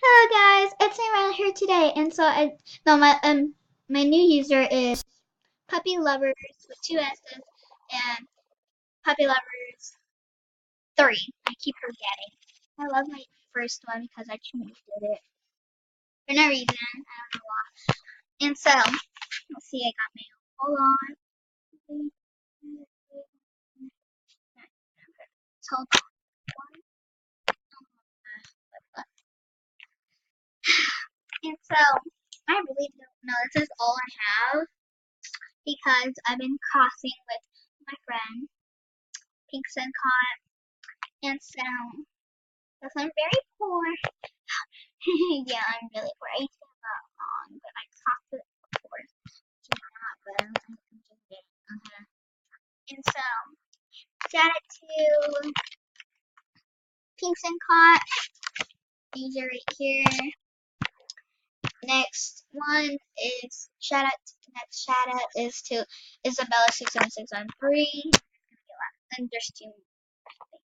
Hello guys, it's Aaron here today, and so I no my new user is Puppy Lovers with two S's and Puppy Lovers 3. I keep forgetting. I love my first one because I changed it for no reason. I don't know why. And so let's see, I got mail. Hold on. Hold on. And so I really don't know. This is all I have because I've been crossing with my friend Pinks and And so, because I'm very poor, yeah, I'm really poor. I used to have that long, but I cost it before. Do not, but I can just get it. And so, shout out to Pinks and Cot, user right here. Next one is next shout out is to Isabella67613. And there's two, I think.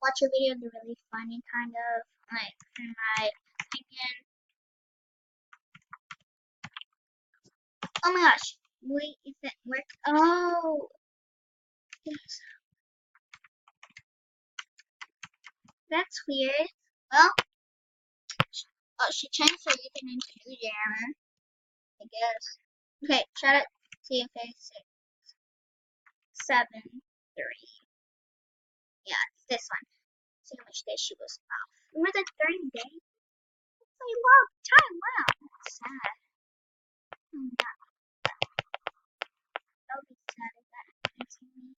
Watch your videos, they're really funny, kind of, like, in my opinion. Oh my gosh. Wait, is it work? Oh. That's weird. Well, she changed her username to New Jammer, I guess. Okay, shout out TFA673. Yeah, it's this one. See how much days she was off. It was like 30 days. That's a long time. Wow. That's sad. Oh my god. I'll be sad if that happens to me.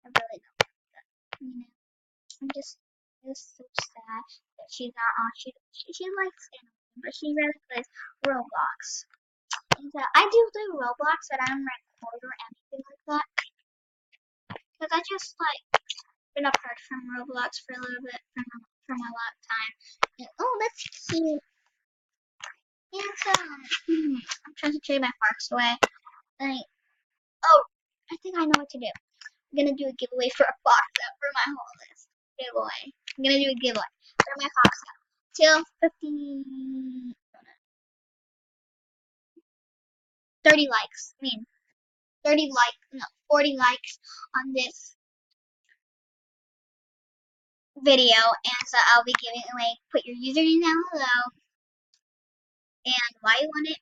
I really don't like that. You know. It's so sad that she's not on. She likes anime, but she really plays Roblox. And so I do play Roblox, but I don't record or anything like that because I just like been apart from Roblox for a little bit from a lot of time. And, oh, that's cute. And so I'm trying to trade my parks away. Like, oh, I think I know what to do. I'm gonna do a giveaway for a box set for my whole list. Giveaway. I'm gonna do a giveaway for my box set. Till 30 likes. I mean, 30 likes, no, 40 likes on this video. And so I'll be giving away, put your username down below and why you want it.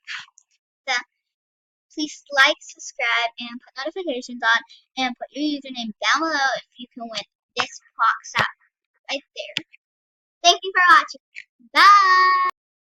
So please like, subscribe, and put notifications on. And put your username down below if you can win this box set right there. Thank you for watching. Bye!